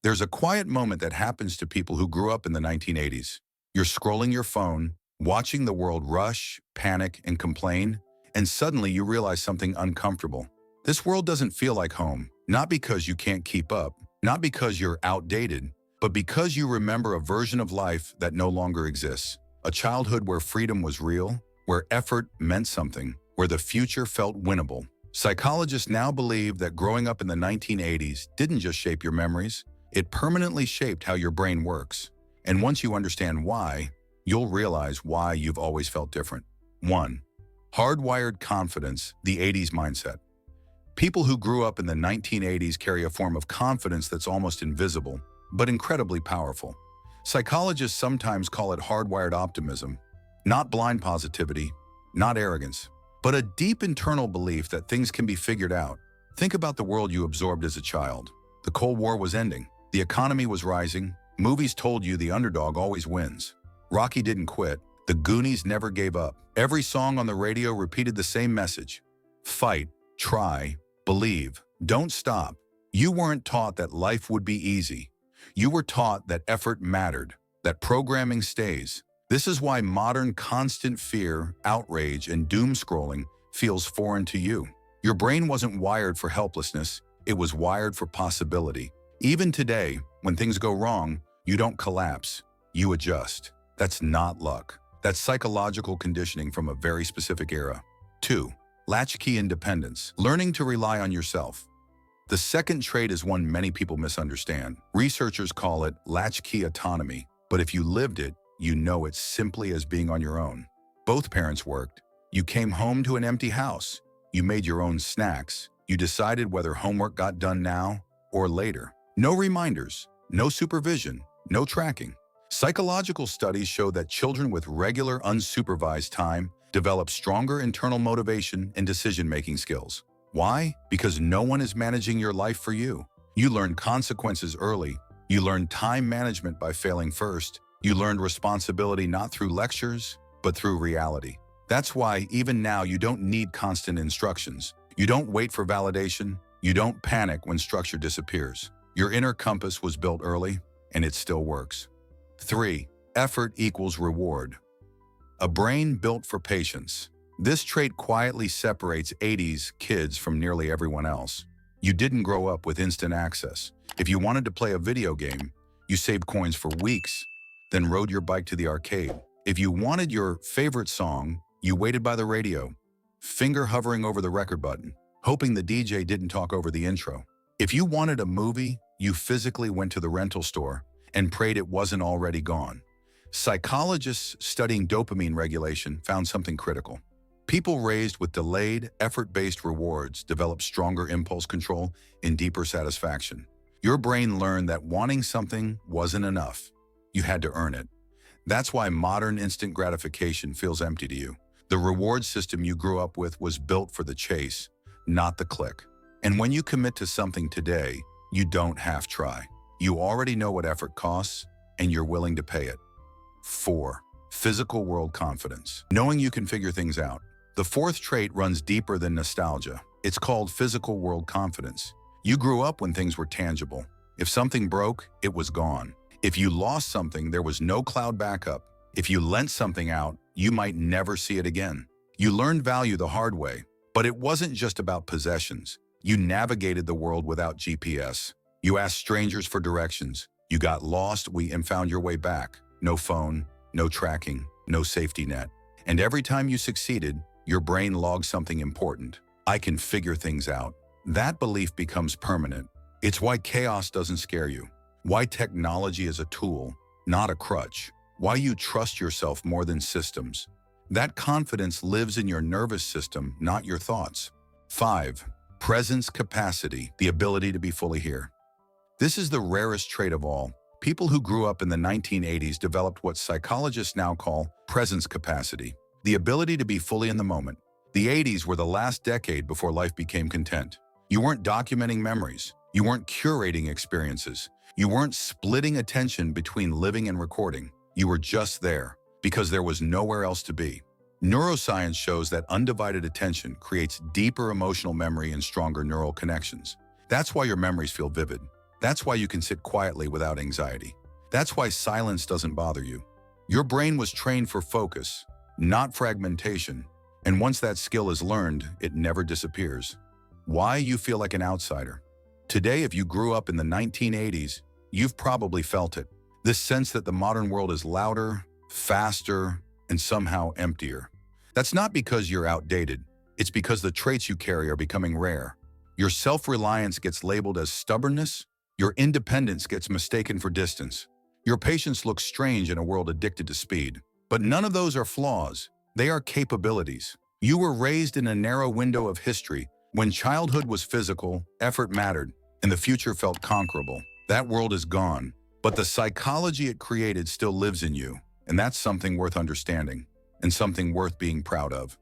There's a quiet moment that happens to people who grew up in the 1980s. You're scrolling your phone, watching the world rush, panic, and complain, and suddenly you realize something uncomfortable. This world doesn't feel like home, not because you can't keep up, not because you're outdated, but because you remember a version of life that no longer exists. A childhood where freedom was real, where effort meant something, where the future felt winnable. Psychologists now believe that growing up in the 1980s didn't just shape your memories, it permanently shaped how your brain works. And once you understand why, you'll realize why you've always felt different. 1. Hardwired confidence, the 80s mindset. People who grew up in the 1980s carry a form of confidence that's almost invisible, but incredibly powerful. Psychologists sometimes call it hardwired optimism, not blind positivity, not arrogance, but a deep internal belief that things can be figured out. Think about the world you absorbed as a child. The Cold War was ending. The economy was rising. Movies told you the underdog always wins. Rocky didn't quit. The Goonies never gave up. Every song on the radio repeated the same message. Fight, try, believe, don't stop. You weren't taught that life would be easy. You were taught that effort mattered, that programming stays. This is why modern constant fear, outrage, and doom scrolling feels foreign to you. Your brain wasn't wired for helplessness. It was wired for possibility. Even today, when things go wrong, you don't collapse, you adjust. That's not luck. That's psychological conditioning from a very specific era. 2. Latchkey independence, learning to rely on yourself. The second trait is one many people misunderstand. Researchers call it latchkey autonomy, but if you lived it, you know it simply as being on your own. Both parents worked. You came home to an empty house. You made your own snacks. You decided whether homework got done now or later. No reminders, no supervision, no tracking. Psychological studies show that children with regular unsupervised time develop stronger internal motivation and decision-making skills. Why? Because no one is managing your life for you. You learned consequences early. You learned time management by failing first. You learned responsibility not through lectures, but through reality. That's why even now you don't need constant instructions. You don't wait for validation. You don't panic when structure disappears. Your inner compass was built early, and it still works. 3. Effort equals reward. A brain built for patience. This trait quietly separates 80s kids from nearly everyone else. You didn't grow up with instant access. If you wanted to play a video game, you saved coins for weeks, then rode your bike to the arcade. If you wanted your favorite song, you waited by the radio, finger hovering over the record button, hoping the DJ didn't talk over the intro. If you wanted a movie, you physically went to the rental store and prayed it wasn't already gone. Psychologists studying dopamine regulation found something critical. People raised with delayed, effort-based rewards develop stronger impulse control and deeper satisfaction. Your brain learned that wanting something wasn't enough. You had to earn it. That's why modern instant gratification feels empty to you. The reward system you grew up with was built for the chase, not the click. And when you commit to something today, you don't half try. You already know what effort costs, and you're willing to pay it. 4. Physical world confidence, knowing you can figure things out. The fourth trait runs deeper than nostalgia. It's called physical world confidence. You grew up when things were tangible. If something broke, it was gone. If you lost something, there was no cloud backup. If you lent something out, you might never see it again. You learned value the hard way, but it wasn't just about possessions. You navigated the world without GPS. You asked strangers for directions. You got lost and found your way back. No phone, no tracking, no safety net. And every time you succeeded, your brain logged something important. I can figure things out. That belief becomes permanent. It's why chaos doesn't scare you. Why technology is a tool, not a crutch. Why you trust yourself more than systems. That confidence lives in your nervous system, not your thoughts. 5. Presence capacity, the ability to be fully here. This is the rarest trait of all. People who grew up in the 1980s developed what psychologists now call presence capacity, the ability to be fully in the moment. The 80s were the last decade before life became content. You weren't documenting memories. You weren't curating experiences. You weren't splitting attention between living and recording. You were just there, because there was nowhere else to be. Neuroscience shows that undivided attention creates deeper emotional memory and stronger neural connections. That's why your memories feel vivid. That's why you can sit quietly without anxiety. That's why silence doesn't bother you. Your brain was trained for focus, not fragmentation. And once that skill is learned, it never disappears. Why you feel like an outsider? Today, if you grew up in the 1980s, you've probably felt it. This sense that the modern world is louder, faster, and somehow emptier. That's not because you're outdated. It's because the traits you carry are becoming rare. Your self-reliance gets labeled as stubbornness. Your independence gets mistaken for distance. Your patience looks strange in a world addicted to speed. But none of those are flaws. They are capabilities. You were raised in a narrow window of history when childhood was physical, effort mattered, and the future felt conquerable. That world is gone, but the psychology it created still lives in you, and that's something worth understanding and something worth being proud of.